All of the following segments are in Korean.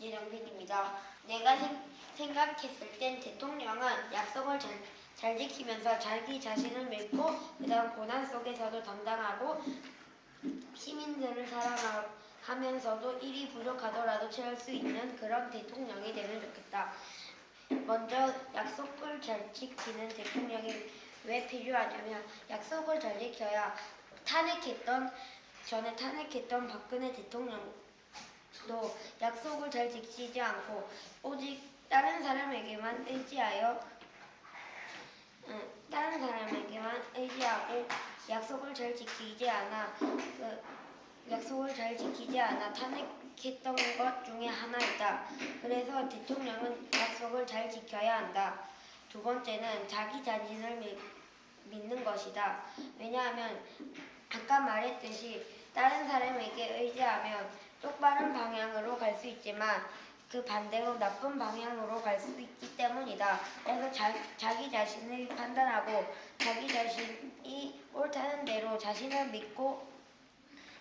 예정빈입니다. 내가 생각했을 땐 대통령은 약속을 잘 지키면서 자기 자신을 믿고 그다음 고난 속에서도 당당하고 시민들을 사랑하면서도 일이 부족하더라도 채울 수 있는 그런 대통령이 되면 좋겠다. 먼저 약속을 잘 지키는 대통령이 왜 필요하냐면 약속을 잘 지켜야 전에 탄핵했던 박근혜 대통령도 약속을 잘 지키지 않고 오직 다른 사람에게만 의지하고 약속을 잘 지키지 않아 탄핵했던 것 중에 하나이다. 그래서 대통령은 약속을 잘 지켜야 한다. 두 번째는 자기 자신을 믿는 것이다. 왜냐하면 아까 말했듯이 다른 사람에게 의지하면 똑바른 방향으로 갈 수 있지만 그 반대로 나쁜 방향으로 갈 수 있기 때문이다. 그래서 자기 자신을 판단하고 자기 자신이 옳다는 대로 자신을 믿고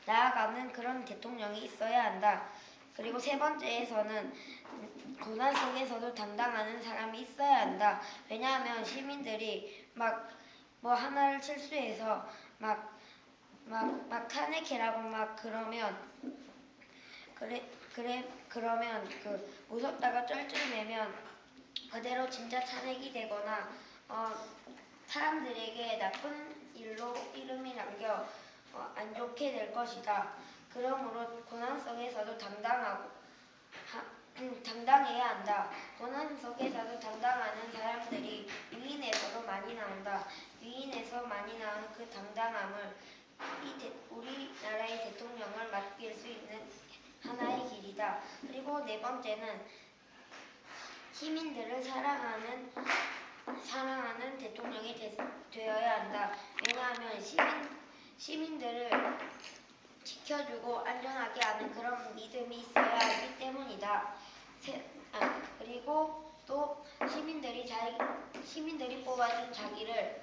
나아가는 그런 대통령이 있어야 한다. 그리고 세 번째에서는 고난 속에서도 당당하는 사람이 있어야 한다. 왜냐하면 시민들이 막 뭐 하나를 실수해서 막 탄핵해라고 막 그러면 그러면 웃었다가 쩔쩔매면 그대로 진짜 탄핵이 되거나 사람들에게 나쁜 일로 이름이 남겨 안 좋게 될 것이다. 그러므로 고난 속에서도 당당해야 한다. 고난 속에서도 당당하는 사람들이 유인에서도 많이 나온다. 유인에서 많이 나온 그 당당함을 우리나라의 대통령을 맡길 수 있는 하나의 길이다. 그리고 네 번째는 시민들을 사랑하는 대통령이 되어야 한다. 왜냐하면 시민들을 지켜주고 안전하게 하는 그런 믿음이 있어야 하기 때문이다. 그리고 또 시민들이 뽑아준 자기를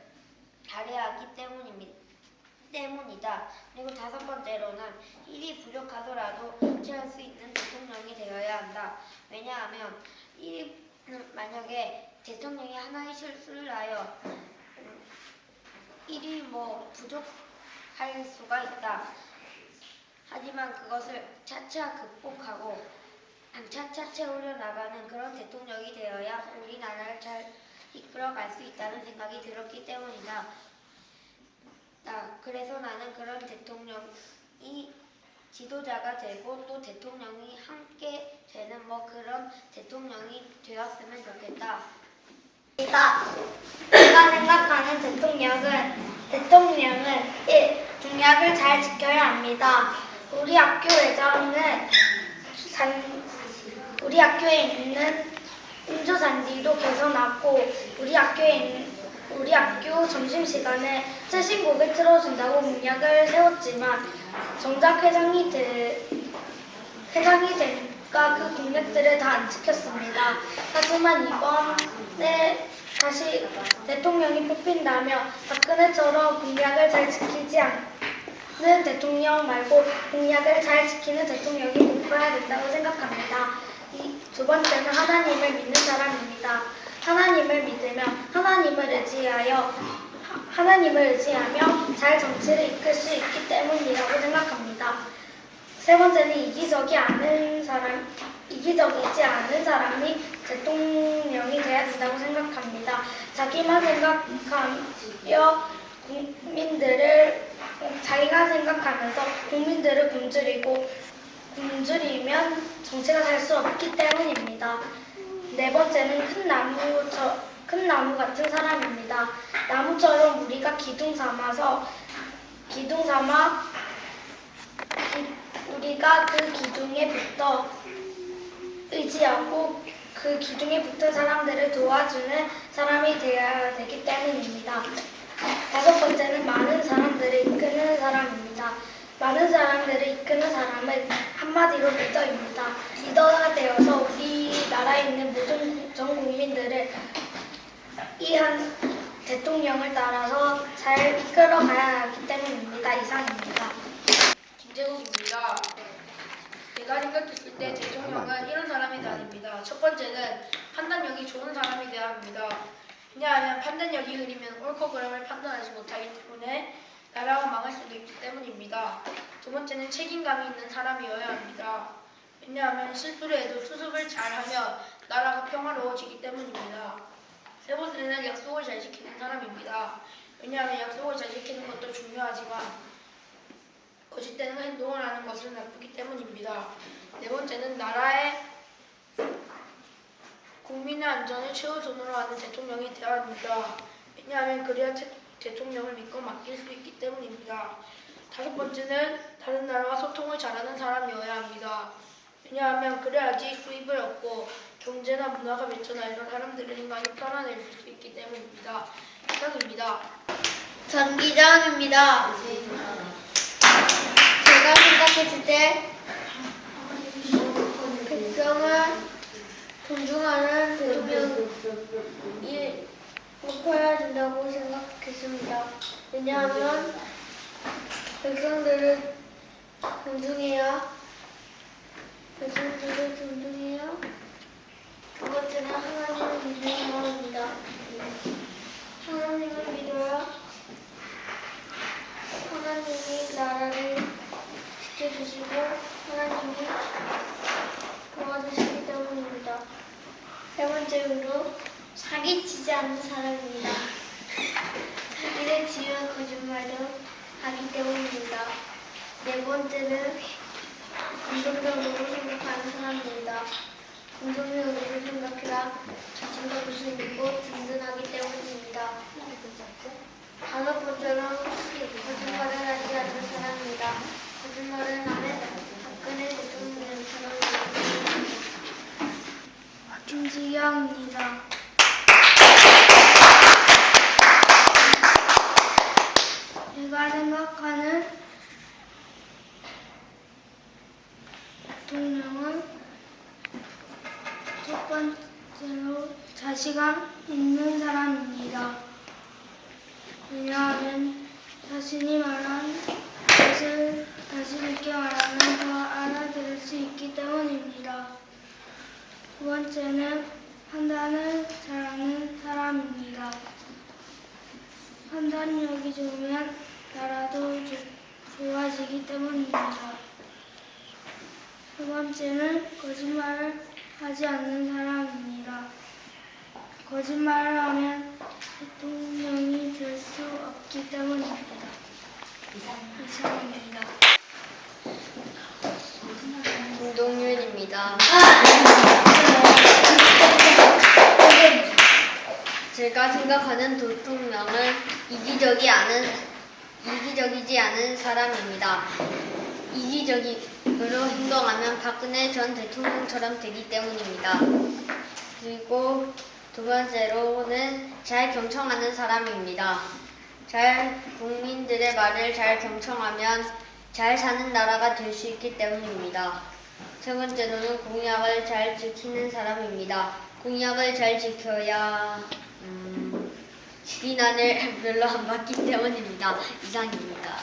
잘해야 하기 때문이다. 그리고 다섯 번째로는 일이 부족하더라도 채울 수 있는 대통령이 되어야 한다. 왜냐하면 만약에 대통령이 하나의 실수를 하여 일이 부족할 수가 있다. 하지만 그것을 차차 극복하고 차차 채우려 나가는 그런 대통령이 되어야 우리나라를 잘 이끌어갈 수 있다는 생각이 들었기 때문이다. 그래서 나는 그런 대통령이 지도자가 되고 또 대통령이 함께 되는 그런 대통령이 되었으면 좋겠다. 제가 생각하는 대통령은 공약을 잘 지켜야 합니다. 우리 학교에 있는 음주잔디도 개선하고 우리 학교 점심시간에 최신곡을 틀어준다고 공약을 세웠지만 정작 회장이 되니까 그 공약들을 다 안 지켰습니다. 하지만 이번에 다시 대통령이 뽑힌다면 박근혜처럼 공약을 잘 지키지 않는 대통령 말고 공약을 잘 지키는 대통령이 뽑혀야 된다고 생각합니다. 두 번째는 하나님을 믿는 사람입니다. 하나님을 믿으면 하나님을 의지하며 잘 정치를 이끌 수 있기 때문이라고 생각합니다. 세 번째는 이기적이지 않은 사람이 대통령이 돼야 된다고 생각합니다. 자기가 생각하면서 국민들을 굶주리면 정치가 살 수 없기 때문입니다. 네 번째는 큰 나무 같은 사람입니다. 나무처럼 우리가 기둥 삼아 우리가 그 기둥에 붙어 의지하고 그 기둥에 붙은 사람들을 도와주는 사람이 되어야 되기 때문입니다. 다섯 번째는 많은 사람들을 이끄는 사람입니다. 많은 사람들을 이끄는 사람은 한마디로 리더입니다. 리더가 되어서 우리나라에 있는 전 국민들을 이 한 대통령을 따라서 잘 이끌어가야 하기 때문입니다. 이상입니다. 김재국입니다. 제가 제가 생각했을 때 대통령은 이런 사람이 되어야 합니다. 첫 번째는 판단력이 좋은 사람이 되어야 합니다. 왜냐하면 판단력이 흐리면 옳고 그름을 판단하지 못하기 때문에 나라가 망할 수도 있기 때문입니다. 두 번째는 책임감이 있는 사람이어야 합니다. 왜냐하면 실수를 해도 수습을 잘하면 나라가 평화로워지기 때문입니다. 세 번째는 약속을 잘 지키는 사람입니다. 왜냐하면 약속을 잘 지키는 것도 중요하지만 거짓되는 행동을 하는 것은 나쁘기 때문입니다. 네 번째는 나라의 국민의 안전을 최우선으로 하는 대통령이 되어야 합니다. 왜냐하면 그래야 대통령을 믿고 맡길 수 있기 때문입니다. 다섯 번째는 다른 나라와 소통을 잘하는 사람이어야 합니다. 왜냐하면 그래야지 수입을 얻고 경제나 문화가 발전하여서 사람들의 생각이 편안해질 수 있기 때문입니다. 이상입니다. 전기장입니다. 제가 생각했을 때 백성을 존중하는 대통령이 뽑혀야 된다고 생각했습니다. 왜냐하면 백성들을 존중해야 두 번째는 하나님을 믿는 마음입니다. 하나님을 믿어야 하나님이 나라를 지켜주시고 하나님이 도와주시기 때문입니다. 세 번째로 사기치지 않는 사람입니다. 사기를 치면 거짓말도 하기 때문입니다. 네 번째는 긍정적으로 생각하는 사람입니다. 긍정적으로 생각해야 자신감을 생기고 든든하기 때문입니다. 다섯 번째는 거짓말을 하지 않는 사람입니다. 거짓말을 하면 박근혜 대통령처럼 김지영입니다. 제가 생각하는 대통령은 첫 번째로 자신감 있는 사람입니다. 왜냐하면 자신이 말한 것을 자신 있게 말하면 더 알아들을 수 있기 때문입니다. 두 번째는 판단을 잘하는 사람입니다. 판단력이 좋으면 나라도 좋아지기 때문입니다. 세 번째는 거짓말을 하지 않는 사람입니다. 거짓말을 하면 대통령이 될 수 없기 때문입니다. 이상입니다. 김동률입니다. 제가 생각하는 대통령은 이기적이지 않은 사람입니다. 이기적으로 행동하면 박근혜 전 대통령처럼 되기 때문입니다. 그리고 두 번째로는 잘 경청하는 사람입니다. 국민들의 말을 잘 경청하면 잘 사는 나라가 될 수 있기 때문입니다. 세 번째로는 공약을 잘 지키는 사람입니다. 공약을 잘 지켜야 비난을 별로 안 받기 때문입니다. 이상입니다.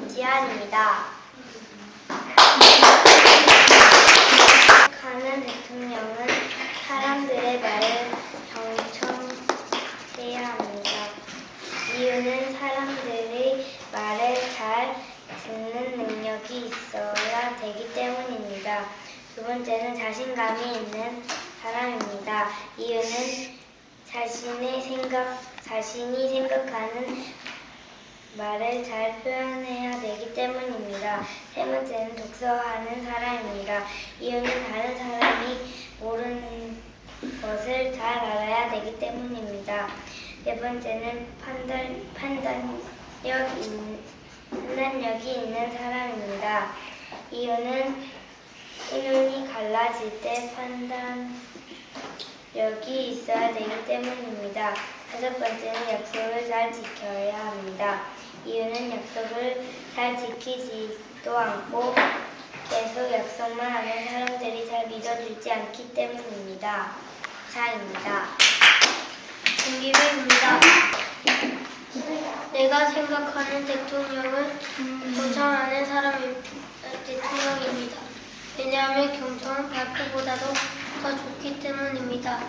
지안입니다. 가는 대통령은 사람들의 말을 경청해야 합니다. 이유는 사람들의 말을 잘 듣는 능력이 있어야 되기 때문입니다. 두 번째는 자신감이 있는 사람입니다. 이유는 자신이 생각하는 말을 잘 표현해야 되기 때문입니다. 세 번째는 독서하는 사람입니다. 이유는 다른 사람이 모르는 것을 잘 알아야 되기 때문입니다. 네 번째는 판단력이 있는 사람입니다. 이유는 의견이 갈라질 때 판단력이 있어야 되기 때문입니다. 다섯 번째는 약속을 잘 지켜야 합니다. 이유는 약속을 잘 지키지도 않고 계속 약속만 하면 사람들이 잘 믿어주지 않기 때문입니다. 이상입니다. 김기빈입니다. 내가 생각하는 대통령은 경청하는 대통령입니다. 왜냐하면 경청은 발표보다도 더 좋기 때문입니다.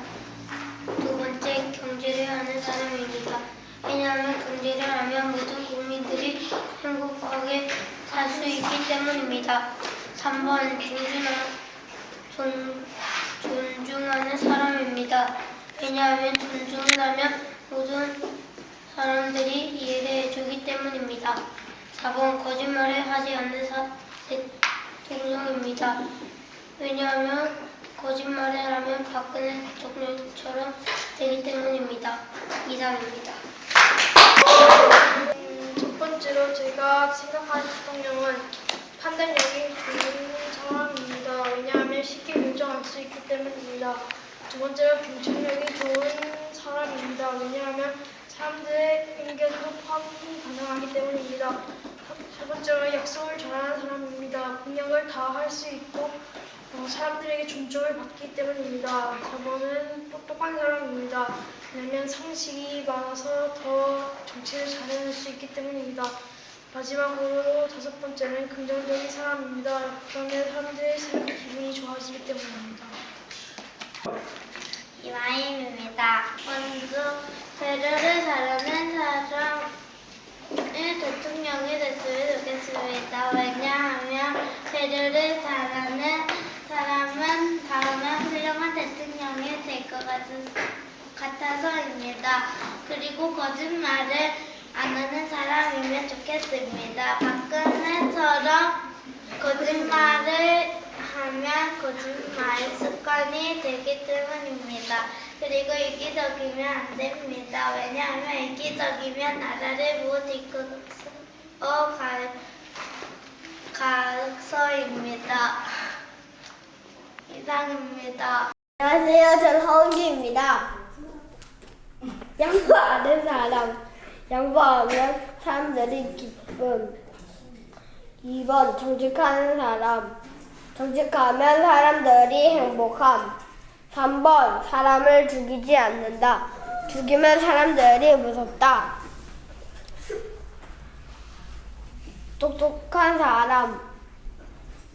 두 번째, 경제를 하는 사람입니다. 왜냐하면 경제를 하면 모든 국민들이 행복하게 살 수 있기 때문입니다. 3번, 존중하는 사람입니다. 왜냐하면 존중을 하면 모든 사람들이 이해를 해주기 때문입니다. 4번, 거짓말을 하지 않는 대통령입니다. 왜냐하면 거짓말을 하면 박근혜 대통령처럼 되기 때문입니다. 이상입니다. 첫 번째로 제가 생각하는 대통령은 판단력이 좋은 사람입니다. 왜냐하면 쉽게 결정할 수 있기 때문입니다. 두 번째로 경청력이 좋은 사람입니다. 왜냐하면 사람들의 의견도 파악이 가능하기 때문입니다. 세 번째로 약속을 잘하는 사람입니다. 공약을 다 할 수 있고 사람들에게 존중을 받기 때문입니다. 4번은 똑똑한 사람입니다. 왜냐하면 상식이 많아서 더 정치를 잘해낼 수 있기 때문입니다. 마지막으로 5번째는 긍정적인 사람입니다. 그러면 사람들의 기분이 좋아지기 때문입니다. 이마임입니다. 먼저 배려를 잘하는 사람이 대통령이 됐으면 좋겠습니다. 왜냐하면 배려를 잘하는 사람은 다음에 훌륭한 대통령이 될 것 같아서입니다. 그리고 거짓말을 안 하는 사람이면 좋겠습니다. 박근혜처럼 거짓말을 하면 거짓말 습관이 되기 때문입니다. 그리고 이기적이면 안 됩니다. 왜냐하면 이기적이면 나라를 못 이끌어 가서입니다. 이상입니다. 안녕하세요. 저는 허은기입니다. 양보하는 사람. 양보하면 사람들이 기쁨. 2번, 정직하는 사람. 정직하면 사람들이 행복함. 3번, 사람을 죽이지 않는다. 죽이면 사람들이 무섭다. 똑똑한 사람.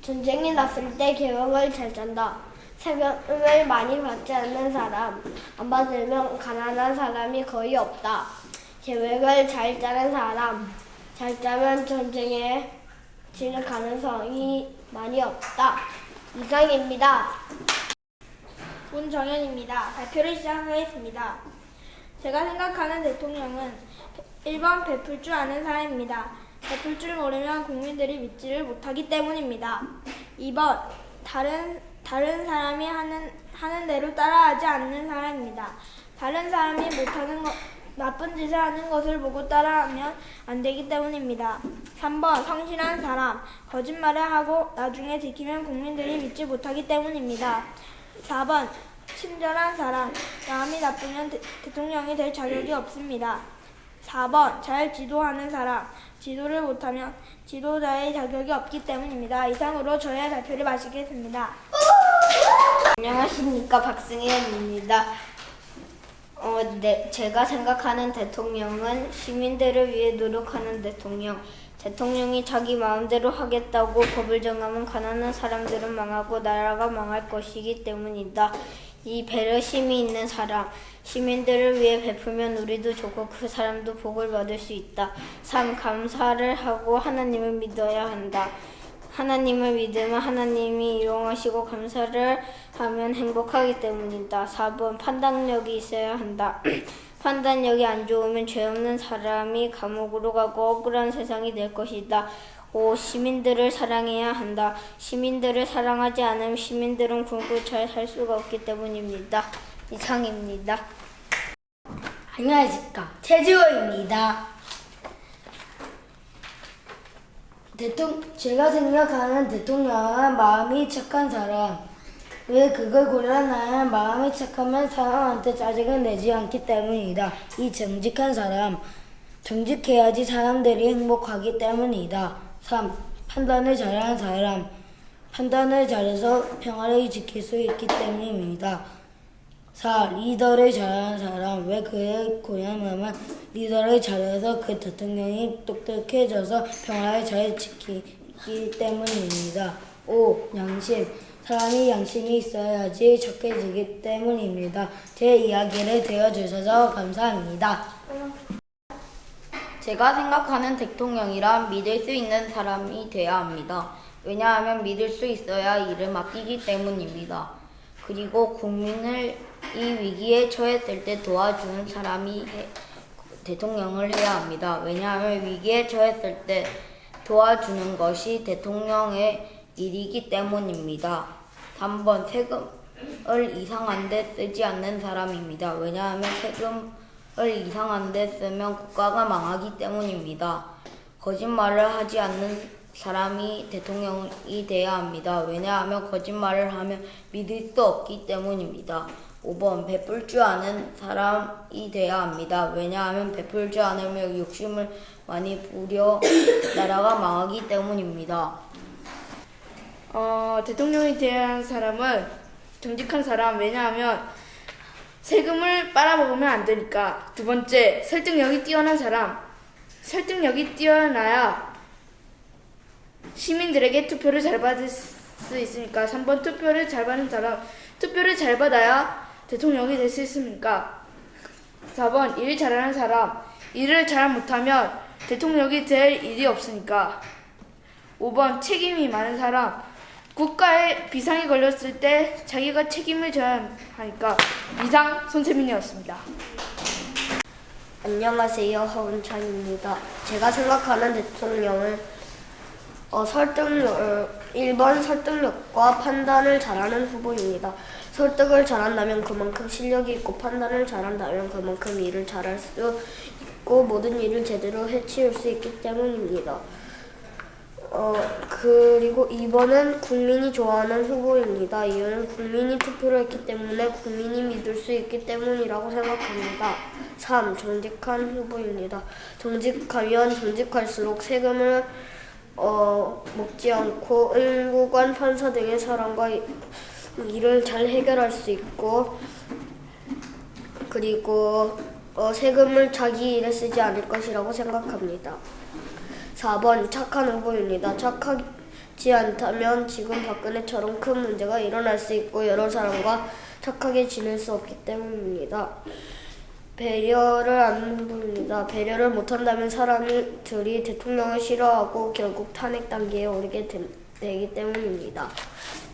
전쟁이 났을 때 계획을 잘 짠다. 세금을 많이 받지 않는 사람. 안 받으면 가난한 사람이 거의 없다. 계획을 잘 짜는 사람. 잘 짜면 전쟁에 질 가능성이 많이 없다. 이상입니다. 문정현입니다. 발표를 시작하겠습니다. 제가 생각하는 대통령은 1번 베풀 줄 아는 사람입니다. 베풀 줄 모르면 국민들이 믿지를 못하기 때문입니다. 2번 다른 사람이 하는 대로 따라하지 않는 사람입니다. 다른 사람이 못하는 나쁜 짓을 하는 것을 보고 따라하면 안 되기 때문입니다. 3번 성실한 사람. 거짓말을 하고 나중에 지키면 국민들이 믿지 못하기 때문입니다. 4번 친절한 사람. 마음이 나쁘면 대통령이 될 자격이 없습니다. 4번 잘 지도하는 사람. 지도를 못하면 지도자의 자격이 없기 때문입니다. 이상으로 저의 발표를 마치겠습니다. 안녕하십니까. 박승현입니다. 제가 생각하는 대통령은 시민들을 위해 노력하는 대통령. 대통령이 자기 마음대로 하겠다고 법을 정하면 가난한 사람들은 망하고 나라가 망할 것이기 때문이다. 이 배려심이 있는 사람. 시민들을 위해 베풀면 우리도 좋고 그 사람도 복을 받을 수 있다. 3. 감사를 하고 하나님을 믿어야 한다. 하나님을 믿으면 하나님이 이용하시고 감사를 하면 행복하기 때문이다. 4번 판단력이 있어야 한다. 판단력이 안 좋으면 죄 없는 사람이 감옥으로 가고 억울한 세상이 될 것이다. 5. 시민들을 사랑해야 한다. 시민들을 사랑하지 않으면 시민들은 굶고 잘 살 수가 없기 때문입니다. 이상입니다. 안녕하십니까. 최지호입니다. 제가 생각하는 대통령은 마음이 착한 사람. 왜 그걸 고르냐면 마음이 착하면 사람한테 짜증을 내지 않기 때문이다. 이 정직한 사람. 정직해야지 사람들이 행복하기 때문이다. 3. 판단을 잘하는 사람. 판단을 잘해서 평화를 지킬 수 있기 때문입니다. 4. 리더를 잘하는 사람. 왜 그를 고냐면 리더를 잘해서 그 대통령이 똑똑해져서 평화를 잘 지키기 때문입니다. 5. 양심. 사람이 양심이 있어야지 착해지기 때문입니다. 제 이야기를 들어주셔서 감사합니다. 제가 생각하는 대통령이란 믿을 수 있는 사람이 돼야 합니다. 왜냐하면 믿을 수 있어야 일을 맡기기 때문입니다. 그리고 국민을 이 위기에 처했을 때 도와주는 사람이 대통령을 해야 합니다. 왜냐하면 위기에 처했을 때 도와주는 것이 대통령의 일이기 때문입니다. 3번 세금을 이상한 데 쓰지 않는 사람입니다. 왜냐하면 세금을 이상한 데 쓰면 국가가 망하기 때문입니다. 거짓말을 하지 않는 사람이 대통령이 돼야 합니다. 왜냐하면 거짓말을 하면 믿을 수 없기 때문입니다. 5번 베풀 줄 아는 사람이 돼야 합니다. 왜냐하면 베풀 줄 않으면 욕심을 많이 부려 나라가 망하기 때문입니다. 대통령이 되어야 하는 사람은 정직한 사람. 왜냐하면 세금을 빨아먹으면 안 되니까. 두 번째, 설득력이 뛰어난 사람. 설득력이 뛰어나야 시민들에게 투표를 잘 받을 수 있으니까. 3번 투표를 잘 받는 사람. 투표를 잘 받아야 대통령이 될 수 있습니까? 4번 일 잘하는 사람. 일을 잘 못하면 대통령이 될 일이 없으니까. 5번 책임이 많은 사람. 국가에 비상이 걸렸을 때 자기가 책임을 져야 하니까. 이상 손세민이었습니다. 안녕하세요. 허은찬입니다. 제가 생각하는 대통령은 1번 설득력과 판단을 잘하는 후보입니다. 설득을 잘한다면 그만큼 실력이 있고 판단을 잘한다면 그만큼 일을 잘할 수 있고 모든 일을 제대로 해치울 수 있기 때문입니다. 그리고 2번은 국민이 좋아하는 후보입니다. 이유는 국민이 투표를 했기 때문에 국민이 믿을 수 있기 때문이라고 생각합니다. 3. 정직한 후보입니다. 정직하면 정직할수록 세금을 먹지 않고 의무관, 판사 등의 사람과 일을 잘 해결할 수 있고 그리고 세금을 자기 일에 쓰지 않을 것이라고 생각합니다. 4번 착한 후보입니다. 착하지 않다면 지금 박근혜처럼 큰 문제가 일어날 수 있고 여러 사람과 착하게 지낼 수 없기 때문입니다. 배려를 하는 후보입니다. 배려를 못한다면 사람들이 대통령을 싫어하고 결국 탄핵 단계에 오르게 되기 때문입니다.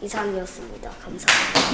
이상이었습니다. 감사합니다.